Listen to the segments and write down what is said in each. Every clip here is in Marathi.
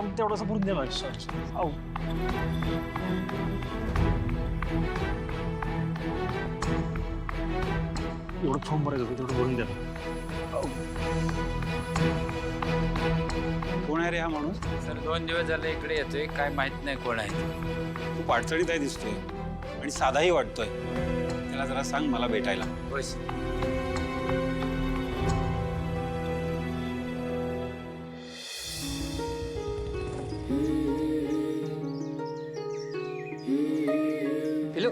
फॉर्म तेवढासा भरून द्या ना सर. अहो एवढं फॉर्म भरायचं होतं तेवढं भरून द्या. कोण आहे रे हा माणूस? सर 2 दिवस झाले इकडे येतोय, काय माहित नाही कोण आहे. खूप अडचणीत आहे दिसतोय आणि साधाही वाटतोय. त्याला जरा सांग मला भेटायला. होय सर. पिलू,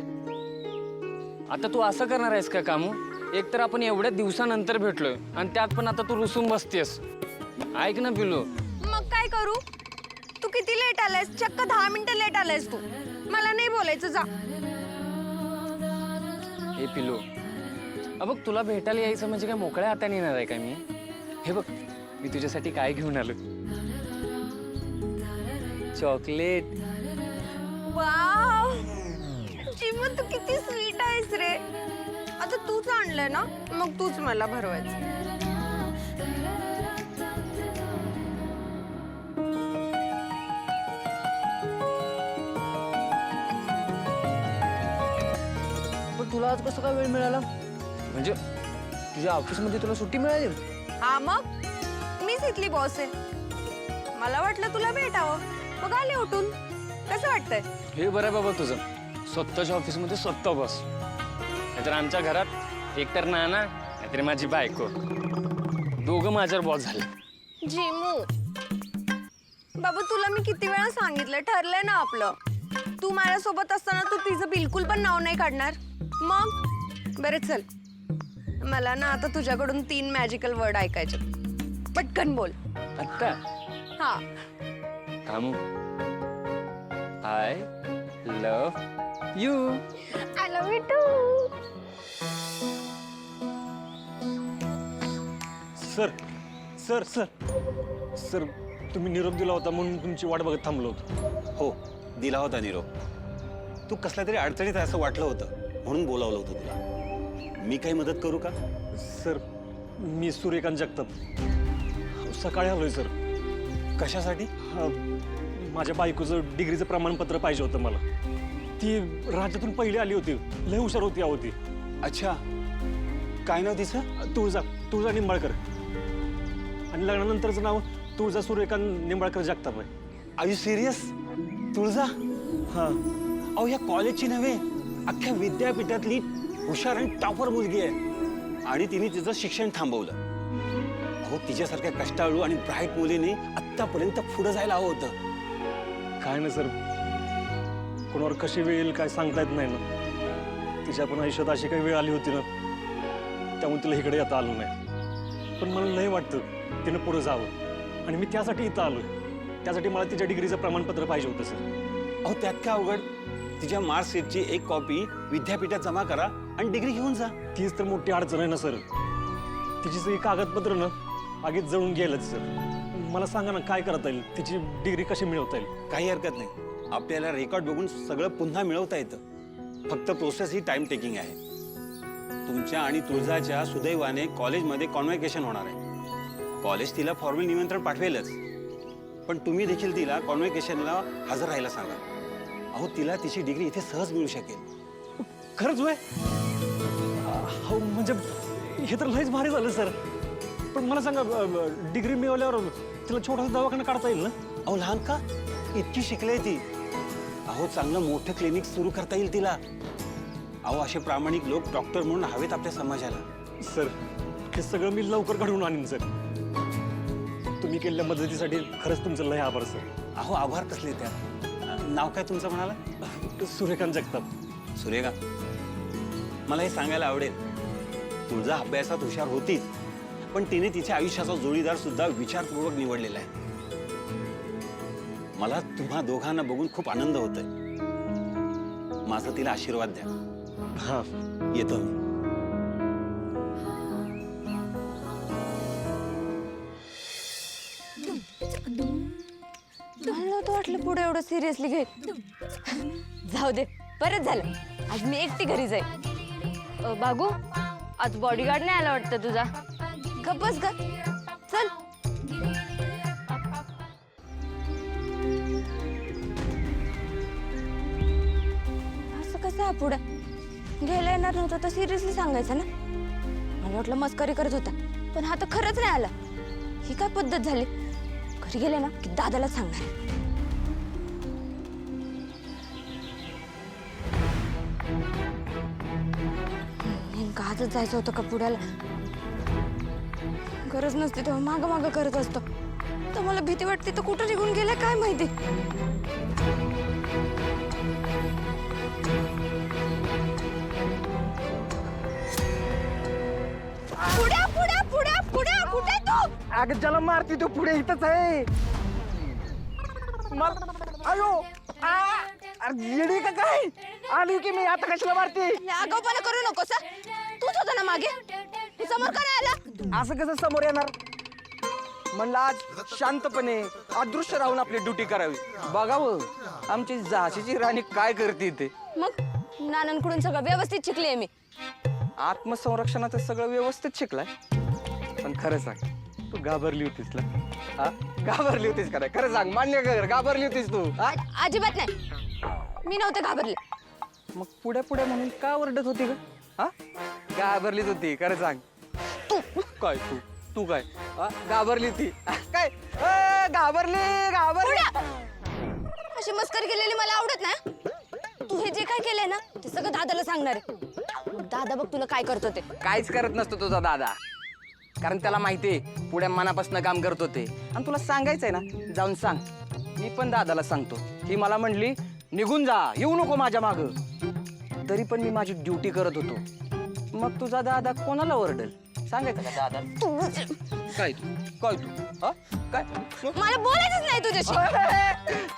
आता तू असं करणार आहेस का कामू? एक तर आपण एवढ्या दिवसानंतर भेटलोय आणि त्यात पण आता तू रुसून बसतेस. ऐक ना पिलू. मग काय करू? तू किती लेट आलायस? चक्क 10 मिनिटं लेट आलायस तू. मला नाही बोलायचं, जा. हे पिलू, बघ तुला भेटायला यायचं म्हणजे काय मोकळ्या हाताने येणार आहे का मी? हे बघ मी तुझ्यासाठी काय घेऊन आलो. चॉकलेट. वाव, चिमन तू किती स्वीट आहेस रे. आता तूच आणलंय ना, मग तूच मला भरवायचं. पण तुला आज कसं काय वेळ मिळाला? म्हणजे तुझ्या ऑफिसमध्ये तुला सुट्टी मिळाली? हा, मग मीच इथली बॉस आहे. मला वाटलं तुला भेटावं, मग आले उठून. कसं वाटतंय? हे बरं आहे बाबा तुझं. स्वतःच्या ऑफिसमध्ये स्वतः बस. नाहीतर आमच्या घरात एकतर नाना नाहीतर माझी बायको, दोघं माझ्यावर बॉस झाले. जिमू बाबू, तुला मी किती वेळा सांगितलं, ठरलंय ना आपलं. तू माझ्यासोबत असताना तू तिचं बिलकुल पण नाव नाही काढणार. मग बरं चल, मला ना आता तुझ्याकडून 3 मॅजिकल वर्ड ऐकायचे. पटकन बोल. आत्ता हा. Kamu, I love you. I love you too. Sir sir sir sir तुम्ही निरोप दिला होता म्हणून तुमची वाट बघत थांबलो होतो. हो, दिला होता निरोप. तू कसल्या तरी अडचणीत आहे असं वाटलं होतं म्हणून बोलावलं होतं तुला. मी काही मदत करू का? सर मी सूर्यकांत जगताप. सकाळी आलोय सर. कशासाठी? माझ्या बायकोचं डिग्रीचं प्रमाणपत्र पाहिजे होतं मला. ती राज्यातून पहिली आली होती, लय हुशार होती होती. अच्छा, काय नाव तिचं? तुळजा निंबाळकर. आणि लग्नानंतरचं नाव तुळजा सूर्यकांत निंबाळकर जगताप आहे. Are you serious? तुळजा? हां. अहो, या कॉलेजची नव्हे, अख्ख्या विद्यापीठातली हुशार आणि टॉपर मुलगी आहे. आणि तिने तिचं शिक्षण थांबवलं. अहो, तिच्यासारख्या कष्टाळू आणि ब्राईट मुलीने आत्तापर्यंत पुढे जायला हवं होतं. काय नाही सर, कोणावर कशी वेळ येईल काय सांगता येत नाही ना. तिच्या पण आयुष्यात अशी काही वेळ आली होती ना, त्यामुळे तिला इकडे येता आलं नाही. पण मला लय वाटतं तिनं पुढे जावं आणि मी त्यासाठी इथं आलोय. त्यासाठी मला तिच्या डिग्रीचं प्रमाणपत्र पाहिजे होतं सर. अहो, त्यात काय अवघड? तिच्या मार्कशीटची एक कॉपी विद्यापीठात जमा करा आणि डिग्री घेऊन जा. तीच तर मोठी अडचण आहे ना सर. तिची सगळी कागदपत्र ना आगीत जळून गेलंच सर. मला सांगा ना काय करता येईल, तिची डिग्री कशी मिळवता येईल? काही हरकत नाही, आपल्याला रेकॉर्ड बघून सगळं पुन्हा मिळवता येतं. फक्त प्रोसेस ही टाइम टेकिंग आहे. तुमच्या आणि तुळजाच्या सुदैवाने कॉलेजमध्ये कॉन्व्होकेशन होणार आहे. कॉलेज तिला फॉर्मल निमंत्रण पाठवेलच, पण तुम्ही देखील तिला कॉन्व्होकेशनला हजर राहायला सांगा. अहो, तिला तिची डिग्री इथे सहज मिळू शकेल. खरंच वय? हो, म्हणजे हे तर लयच भारी झालं सर. पण मला सांगा, डिग्री मिळवल्यावर तिला छोटासा दवाखाना काढता येईल ना? अहो, लहान का? इतकी शिकले ती. अहो, चांगलं मोठं क्लिनिक सुरू करता येईल तिला. अहो, असे प्रामाणिक लोक डॉक्टर म्हणून हवेत आपल्या समाजाला. सर हे सगळं मी लवकर घडवून आणीन सर. तुम्ही केलेल्या मदतीसाठी खरंच तुमचं लय आभार सर. अहो, आभार कसले त्या? नाव काय तुमचं म्हणाला? सूर्यकांत जगताप. सूर्यकांत, मला हे सांगायला आवडेल, तुळजा अभ्यासात हुशार होतीच, पण तिने तिच्या आयुष्याचा जोडीदार सुद्धा विचारपूर्वक निवडलेला आहे. मला तुम्हा दोघांना बघून खूप आनंद होतोय. माझा तिला आशीर्वाद द्या. हां, येतो मी. मला नव्हतं वाटलं पुढे एवढं सिरियसली घे. जाऊ दे, बरंच झालं आज मी एकटी घरी जाईल. बागू, आज बॉडीगार्ड नाही आला वाटतं तुझा. गप बस ग, चल. कसा हा पुढे घ्यायला येणार नव्हता तर सिरियसली सांगायचं ना. मला वाटलं मस्करी करत होता, पण हा तर खरंच नाही आला. ही काय पद्धत झाली? घरी गेले ना की दादाला सांगणार. नेमकं आजच जायचं होतं का पुण्याला? गरज नसते तेव्हा माग माग करत असतो. तर मला भीती वाटते तर कुठं निघून गेलाय काय माहिती. पुढे पुढे पुढे पुढे कुठे तू? अगं ज्याला मारती तो पुढे इथंच आहे. अयो अरे येडी का काय आली की मी आता कशाला मारते? आगाऊपणा करू नकोस हं? तूच होता ना मागे. तू समोर का नाही आला? असं कसं समोर येणार? म्हणलं आज शांतपणे अदृश्य राहून आपली ड्युटी करावी. बघावं आमची झाशीची राणी काय करते ते. मग नानांकडून सगळं व्यवस्थित शिकले मी. आत्मसंरक्षणाचं सगळं व्यवस्थित शिकलाय. पण खरं सांग तू घाबरली होतीस ना? हा घाबरली होतीस का नाही? खरं सांग, मान्य कर, घाबरली होतीस तू? हा? अजिबात नाही, मी नव्हते घाबरले. मग पुढे पुढे म्हणून का ओरडत होती ग? हा घाबरलीच होती, खरं सांग. तू काय तू काय हा? घाबरली होती काय? घाबरली. अशी मस्करी केलेली मला आवडत नाही. तू हे जे काय केलंय ना ते सगळं दादाला सांगणार आहे. मग दादा बघ तुला काय करतो ते. काहीच करत नसतो तुझा दादा, कारण त्याला माहितीये पुढे मनापासून काम करत होते. आणि तुला सांगायचंय ना, जाऊन सांग. मी पण दादाला सांगतो. ही मला म्हणली निघून जा, येऊ नको माझ्या माग. तरी पण मी माझी ड्युटी करत होतो. मग तुझा दादा कोणाला ओरडल? सांगायचं का दादा? काय तू काय मला बोलायचंच नाही तुझ्याशी.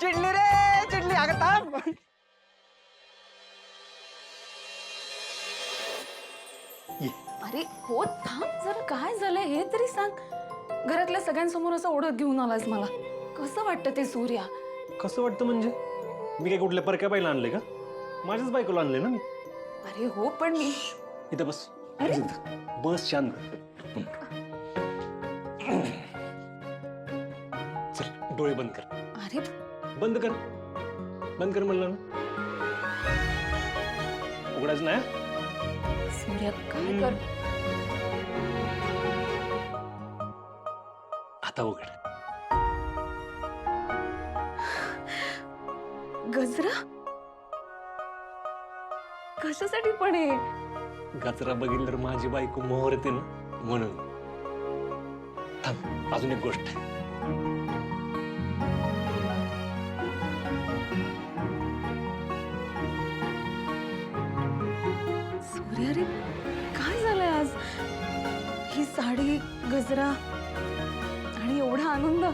चिडली अगं थांब. अरे हो थांब जरा, काय झालंय हे तरी सांग. घरातल्या सगळ्यांसमोर असं ओढत घेऊन आलास मला. कसं वाटतं ते सूर्या? कसं वाटतं म्हणजे? मी काय कुठल्या परक्या बाईला आणले का? माझ्याच बायकोला आणले ना मी. अरे हो पण मी इथं बस. बस शांत. चल डोळे बंद कर. अरे बंद कर. बंद कर म्हणलं ना. उघडायचं नाही. सूर्या काय कर. आता उघड. गजरा कशासाठी पण आहे? गजरा बघितलं तर माझी बायको मोहरते ना, म्हणून. थांब, अजून एक गोष्ट आहे. सूर्या रे काय झालंय आज? ही साडी, गजरा आणि एवढा आनंद.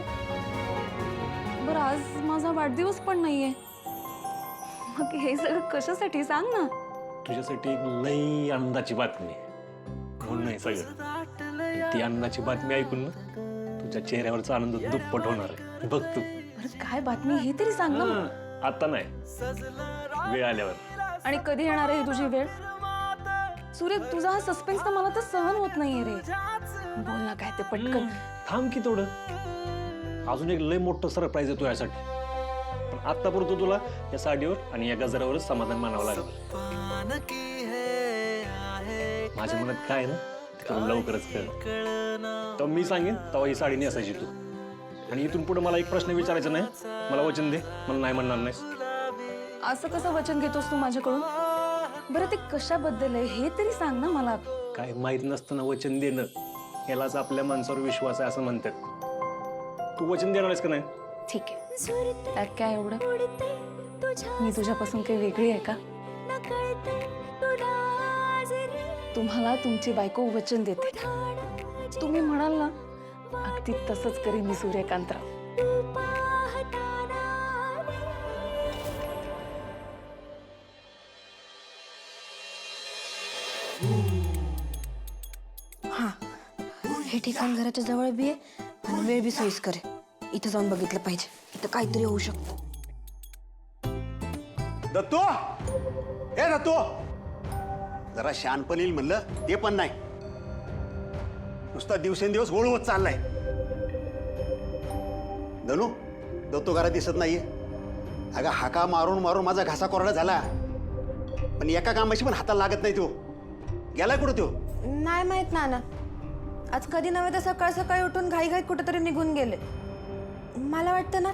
बरं आज माझा वाढदिवस पण नाहीये. मग हे सगळं कशासाठी सांग ना. तुझ्यासाठी एक लई आनंदाची बातमी आहे. म्हणून नाही सगळं. ती आनंदाची बातमी ऐकून ना तुझ्या चेहऱ्यावरचा आनंद दुप्पट होणार आहे. बघ तू. बरं काय बातमी हे तरी सांग ना. आता नाही, वेळ आल्यावर. आणि कधी येणार आहे ही तुझी वेळ? सूर्य तुझा हा सस्पेन्स तर मला तर सहन होत नाहीये रे. बोल ना काय ते पटकन. थांब की थोडं. अजून एक लय मोठं सरप्राईज आहे तुझ्यासाठी. पण आतापर्यंत तुला या साडीवर आणि या गजरावरच समाधान मानावं लागेल. माझ्या मनात काय ना ते तुला लवकरच कळ. तेव्हा मी सांगेन तेव्हा ही साडी नेसायची तू. आणि इथून पुढे मला एक प्रश्न विचारायचा नाही. मला वचन दे, मला नाही म्हणणार नाहीस. असं कसं वचन घेतोस तू माझ्याकडून? बरं ते कशाबद्दल आहे हे तरी सांग ना मला. काय माहित नसताना वचन देणं यालाच आपल्या माणसावर विश्वास आहे असं म्हणतात. तू वचन देणार आहेस का नाही? ठीक आहे, त्यात काय एवढं? मी तुझ्यापासून काही वेगळी आहे का? तुम्हाला तुमची बायको वचन देते. तुम्ही म्हणाल ना अगदी तसंच करीन मी सूर्यकांतराव. हा हे ठिकाण घराच्या जवळ बी आहे आणि वेळ बी सोयीस्कर आहे. इथं जाऊन बघितलं पाहिजे. इथं काहीतरी होऊ शकतं. दत्तो, हे दत्तो, जरा शानपण येईल म्हणलं ते पण नाही. नुसता दिवसेंदिवस गोळ होत चाललाय. धनू, दत्तो घरात दिसत नाहीये. अगं हाका मारून मारून माझा घासा कोरडा झाला. पण एका कामाशी पण हाताला लागत नाही तो. गेलाय कुठं तो? नाही माहित नाना. आज कधी नव्हे तर सकाळ सकाळी उठून घाईघाईत कुठेतरी निघून गेले. मला वाटतं ना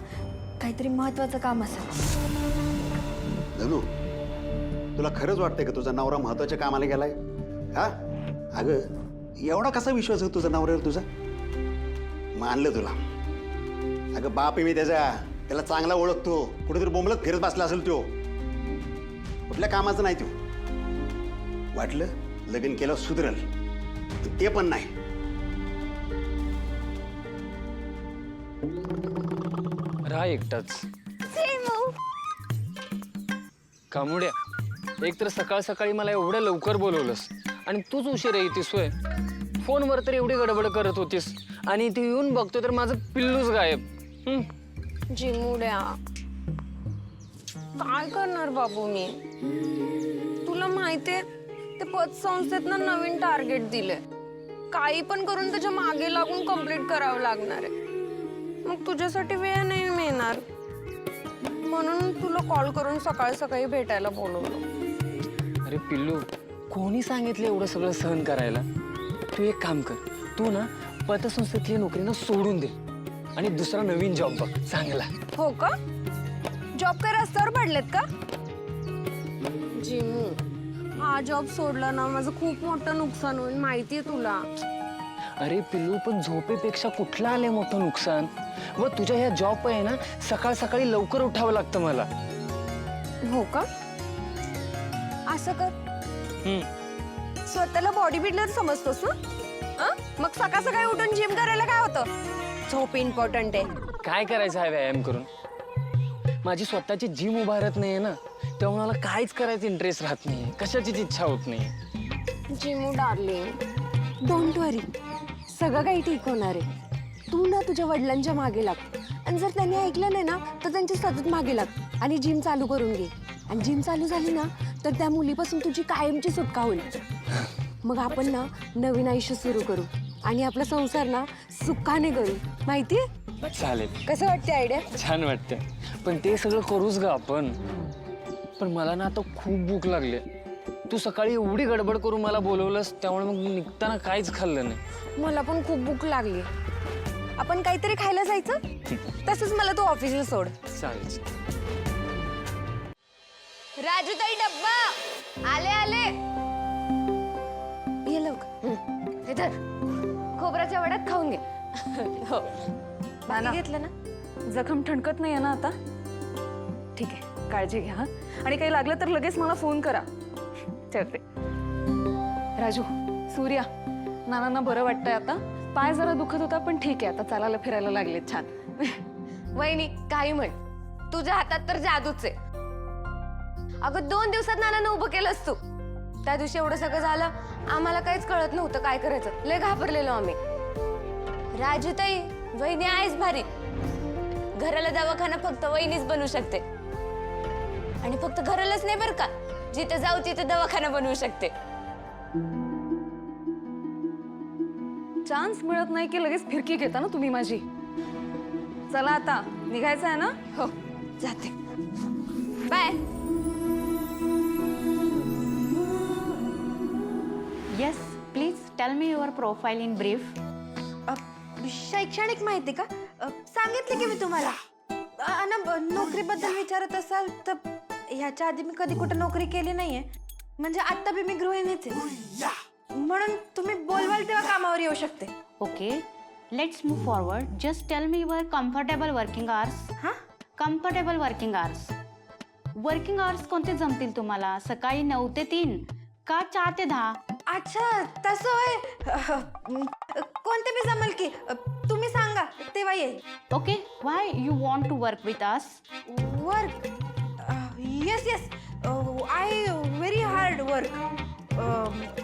काहीतरी महत्वाचं काम असेल. धनू, तुला खरंच वाटतंय का तुझा नवरा महत्वाच्या कामाला गेलाय? हा अगं, एवढा कसा विश्वास आहे तुझा नवऱ्यावर तुझा? मानलं तुला. अगं बाप आहे मी त्याला चांगला ओळखतो. कुठेतरी बोंबलत फिरत बसला असेल तो. कुठल्या कामाचं नाही तो. वाटलं लगीन केलं सुधरल, पण ते पण नाही. राहा एकटाच. कामुड्या, एक तर सकाळ सकाळी मला एवढ्या लवकर बोलवलंस आणि तूच उशीर येतीस होय. फोनवर तर एवढी गडबड करत होतीस आणि तू येऊन बघतो तर माझं पिल्लूच गायब. जिमुड्या, काय करणार बाबू मी? तुला माहितीये ते पतसंस्थेतनं नवीन टार्गेट दिले. काही पण करून त्याच्या मागे लागून कंप्लीट करावं लागणार आहे. मग तुझ्यासाठी वेळ नाही मिळणार, म्हणून तुला कॉल करून सकाळ सकाळी भेटायला बोलवलं. अरे पिल्लू, कोणी सांगितलं एवढं सगळं सहन करायला? तू एक काम कर, तू ना पतसंस्थेतली नोकरी ना सोडून दे आणि दुसरा नवीन जॉब बघ चांगला. हो का? जॉब काय रस्त्यावर पडलेत का? जिमू, हा जॉब सोडला ना माझं खूप मोठं नुकसान होईल, माहितीये तुला. अरे पिल्लू, पण झोपेपेक्षा कुठलं आलंय मोठं नुकसान? व तुझ्या ह्या जॉब आहे ना, सकाळ सकाळी लवकर उठावं लागतं मला. हो का? असं कर, स्वतःला बॉडी बिल्डर समजतोस ना? मग सकाळ सकाळी उठून जिम करायला काय होतं? झोप इम्पॉर्टंट आहे. काय करायचं आहे व्यायाम करून? माझी स्वतःची जिम उभारत नाहीये ना, तेव्हा मला काहीच करायचं इंटरेस्ट राहत नाहीये, कशाचीच इच्छा होत नाही. जिमू डार्लिंग, डोंट वरी, सगळं काही ठीक होणार आहे. तू ना तुझ्या वडिलांच्या मागे लाग, आणि जर त्यांनी ऐकलं नाही ना तर त्यांच्या सतत मागे लाग आणि जिम चालू करून घे. आणि जिम चालू झाली ना तर त्या मुलीपासून तुझी कायमची सुटका होईल. मग आपण ना नवीन आयुष्य सुरू करू आणि आपला संसार ना सुखाने करू, माहितीये? चालेल. कसं वाटते आयडिया? छान वाटतं, पण ते सगळं करूच ग आपण. पण मला ना आता खूप भूक लागली. तू सकाळी एवढी गडबड करून मला बोलवलंस, त्यामुळे मग निघताना काहीच खाल्लं नाही. मला पण खूप भूक लागली. आपण काहीतरी खायला जायचं? तसंच मला तू ऑफिसला सोड. चालेल. राजू ताई, डब्बा आले आले. ये लवकर. हे धर, खोबऱ्याच्या वड्यात खाऊन घे. हो, नाना, घेतलं ना? जखम ठणकत नाहीये ना आता? ठीक आहे, काळजी घ्या हा. आणि काही लागलं तर लगेच मला फोन करा. ठेवते. राजू, सूर्या, नानांना बरं वाटतंय आता? पाय जरा दुखत होता पण ठीक आहे, आता चालायला फिरायला लागले छान. वहिनी, काही म्हण, तुझ्या हातात तर जादूच आहे. अगं 2 दिवसात नानांना उभं केलंस तू. त्या दिवशी एवढं सगळं झालं, आम्हाला काहीच कळत नव्हतं काय करायचं. लय घाबरलेलो आम्ही. राजूताई, वहिनी आहेच भारी. घराला दवाखाना फक्त वहिनीच बनवू शकते. आणि फक्त घरालाच नाही बरं का, जिथे जाऊ तिथे दवाखाना बनवू शकते. चान्स मिळत नाही की लगेच फिरकी घेता ना तुम्ही माझी. चला आता निघायचं आहे ना? हो, जाते. Bye. Yes, please tell me your profile in brief. शैक्षणिक माहिती का? सांगितलं की मी तुम्हाला. नोकरीबद्दल विचारत असाल तर ह्याच्या आधी मी कधी कुठे नोकरी केली नाहीये. म्हणजे आता बी मी गृहिणीच आहे, म्हणून तुम्ही बोलवाल तेव्हा कामावर येऊ शकते. Okay, let's move forward. Just tell me your comfortable working hours. हा? Comfortable working hours. Working hours कोणते जमतील तुम्हाला? सकाळी 9 ते 3 का 4 ते 10? अच्छा, तसं होय. कोणते बी जमेल की. तुम्ही सांगा तेव्हा येईल. Okay, why you want to work with us? Work? Yes yes, I very hard work.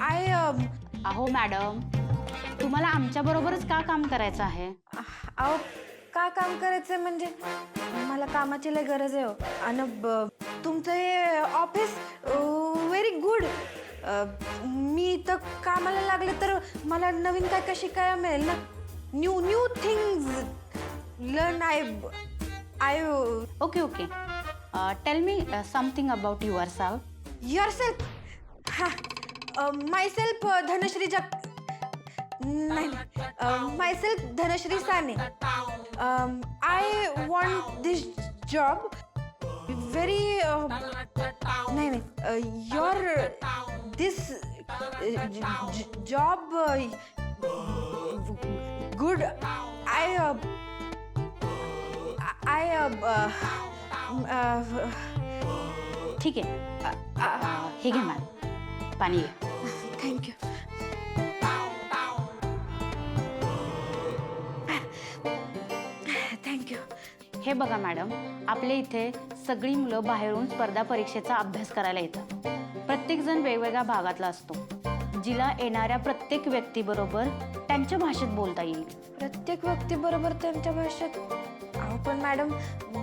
I अहो मॅडम, तुम्हाला आमच्या बरोबरच का काम करायचं आहे? अहो, का काम करायचं म्हणजे मला कामाची लय गरज आहे हो. आणि तुमचं हे ऑफिस व्हेरी गुड. मी इथं कामाला लागले तर मला नवीन काय काय शिकायला मिळेल ना. New things learn. I Okay, okay. Tell me something about yourself. Yourself? हा मायसेल्फ धनश्री जग नाही myself Dhanashree Sane. I want this job very नाही your this job good. I ठीक आहे हे घे मॅडम पाणी घे. थँक्यू. थँक्यू. हे बघा मॅडम, आपल्या इथे सगळी मुलं बाहेरून स्पर्धा परीक्षेचा अभ्यास करायला येतात. प्रत्येकजण वेगवेगळ्या भागातला असतो. जिला येणाऱ्या प्रत्येक व्यक्तीबरोबर त्यांच्या भाषेत बोलता येईल. प्रत्येक व्यक्तीबरोबर त्यांच्या भाषेत? अहो पण मॅडम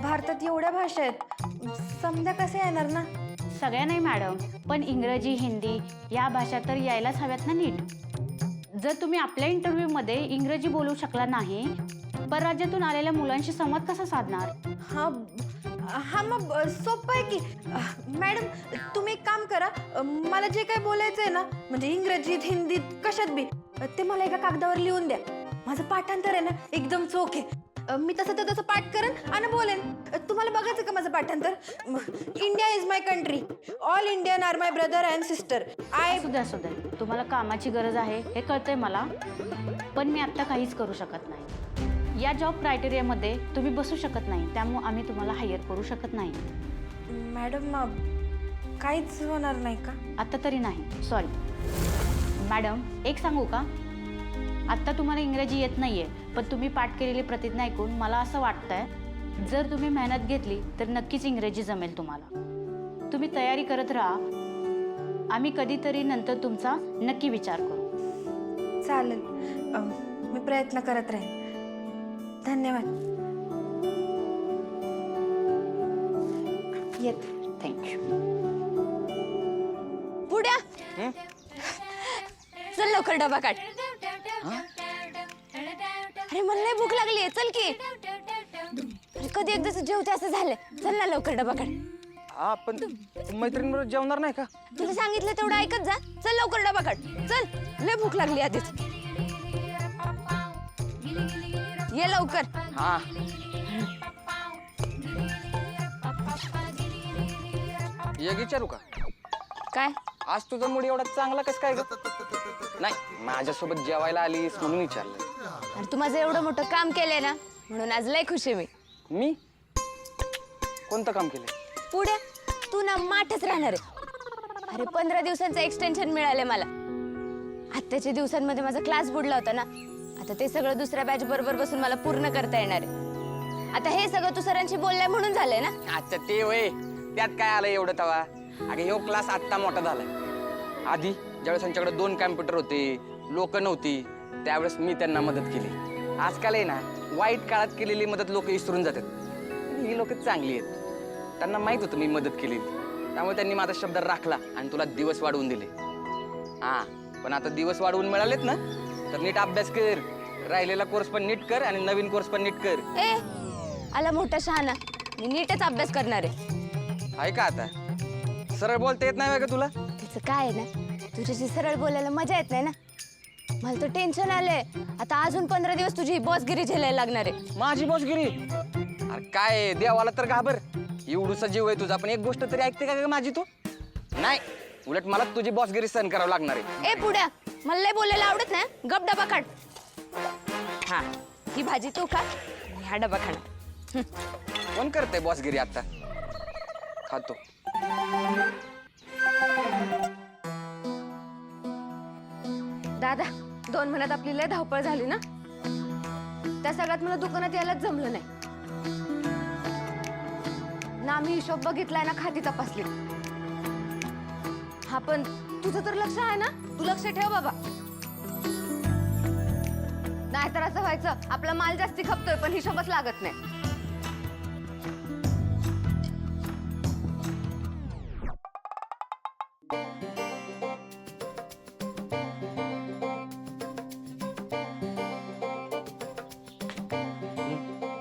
भारतात एवढ्या भाषा आहेत, समजा कसे येणार ना? सगळ्या नाही मॅडम, पण इंग्रजी हिंदी या भाषा तर यायलाच हव्यात ना नीट. जर तुम्ही आपल्या इंटरव्ह्यूमध्ये इंग्रजी बोलू शकला नाही, परराज्यातून आलेल्या मुलांशी संवाद कसा साधणार? हा हा मग सोपं आहे की. मॅडम तुम्ही एक काम करा, मला जे काही बोलायचं आहे ना, म्हणजे इंग्रजीत हिंदीत कशात बी, ते मला एका कागदावर लिहून द्या. माझं पाठांतर आहे ना एकदम चोख आहे. मी तसं पाठ करेन आणि बोलेन. तुम्हाला बघायचं का माझं पाठांतर? India is my country, all Indian are my brother and sister. असू दे तुम्हाला कामाची गरज आहे हे कळतंय मला, पण मी आत्ता काहीच करू शकत नाही. या जॉब क्रायटेरियामध्ये तुम्ही बसू शकत नाही, त्यामुळे आम्ही तुम्हाला हायर करू शकत नाही. मॅडम काहीच होणार नाही का? आत्ता तरी नाही, सॉरी. मॅडम एक सांगू का, आत्ता तुम्हाला इंग्रजी येत नाहीये, पण तुम्ही पाठ केलेली प्रतिज्ञा ऐकून मला असं वाटतंय जर तुम्ही मेहनत घेतली तर नक्कीच इंग्रजी जमेल तुम्हाला. तुम्ही तयारी करत राहा, आम्ही कधीतरी नंतर तुमचा नक्की विचार करू. चालेल, मी प्रयत्न करत राहीन. धन्यवाद. येत. थँक्यू. पुढ्या चल लवकर डबा काढ. अरे मला लय भूक लागली आहे, चल की. अरे कधी एकदाच जेवते असं झालं. चल ना लवकर डबा काढ. हा पण मैत्रिणीबरोबर जेवणार नाही का? तुला सांगितलं तेवढं ऐकत जा. चल लवकर डबा काढ. चल, लय भूक लागली आधीच. ये लवकर. हा ये विचारू का? काय? आज तुझा मूड एवढा चांगला कसं काय ग? नाही, माझ्यासोबत जेवायला आलीस म्हणून विचारलं. अरे तू माझं एवढं मोठं काम केलंय ना, म्हणून आज लय खुशी आहे मी. मी कोणतं काम केलंय? पुढे तू ना माठच राहणार आहे. अरे 15 दिवसांचं एक्सटेन्शन मिळालंय मला. आत्ताच्या दिवसांमध्ये माझा क्लास बुडला होता ना, आता ते सगळं दुसऱ्या बॅच बरोबर बसून मला पूर्ण करता येणार आहे. आता हे सगळं तू सरांशी बोललाय म्हणून झालंय ना. अच्छा ते वय, त्यात काय आलं एवढं तवा? अगे ह्यो क्लास आत्ता मोठा झालाय. आधी ज्यावेळेस त्यांच्याकडे 2 कॅम्प्युटर होते, लोक नव्हती, त्यावेळेस मी त्यांना मदत केली. आजकाल आहे ना, वाईट काळात केलेली मदत लोक विसरून जातात. ही लोक चांगली आहेत, त्यांना माहित होतं मी मदत केली, त्यामुळे त्यांनी माझा शब्द राखला आणि तुला दिवस वाढवून दिले. हा पण आता दिवस वाढवून मिळालेत ना, तर नीट अभ्यास कर. राहिलेला कोर्स पण नीट कर आणि नवीन कोर्स पण नीट कर. ए आला मोठा शहाणा, मी नीटच अभ्यास करणार आहे. आहे का आता? सरळ बोलता येत नाही का तुला? तिचं काय आहे ना, तुझ्याशी सरळ बोलायला मजा येत नाही ना. मला तर टेन्शन आलंय. आता अजून 15 दिवस तुझी बॉसगिरी झेलायला लागणार आहे. माझी बॉसगिरी? अरे काय देवाला तर घाबर. एवढूसा जीव आहे तुझा, पण एक गोष्ट तरी ऐकते का ग माझी तू? नाही, उलट मला तुझी बॉसगिरी सहन करावं लागणार आहे. ए पुढ्या, मला लय बोलायला आवडत नाही. गप डबा काढ. हा ही भाजी तू खा, हा डबा खाणार. कोण करते बॉसगिरी आता? खातो. दादा 2 महिन्यात आपली लय धावपळ झाली ना, त्या सगळ्यात मला दुकानात यायलाच जमलं नाही ना. मी हिशोब बघितलाय ना, खाती तपासली. हा पण तुझं तर लक्ष आहे ना, तू लक्ष ठेव बाबा. नाहीतर असं व्हायचं, आपला माल जास्ती खपतोय पण हिशोबच लागत नाही.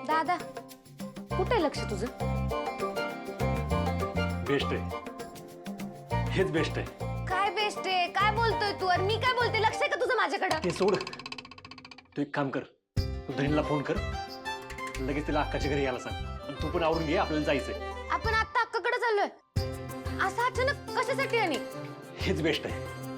दादा कुठे लक्ष तुझं? बेस्ट आहे. हेच बेस्ट आहे. काय बेस्ट आहे? काय बोलतोय तू? आणि मी काय बोलते? लक्ष आहे का तुझं माझ्याकडं? ते सोड. तू एक काम कर, तू बहिणीला फोन कर, लगेच तिला अक्काच्या घरी यायला सांग. आणि तू पण आवरून घे, आपल्याला जायचंय. आपण आता अक्काकडे चाललोय. असं अचानक कशासाठी? आणि हेच बेस्ट आहे.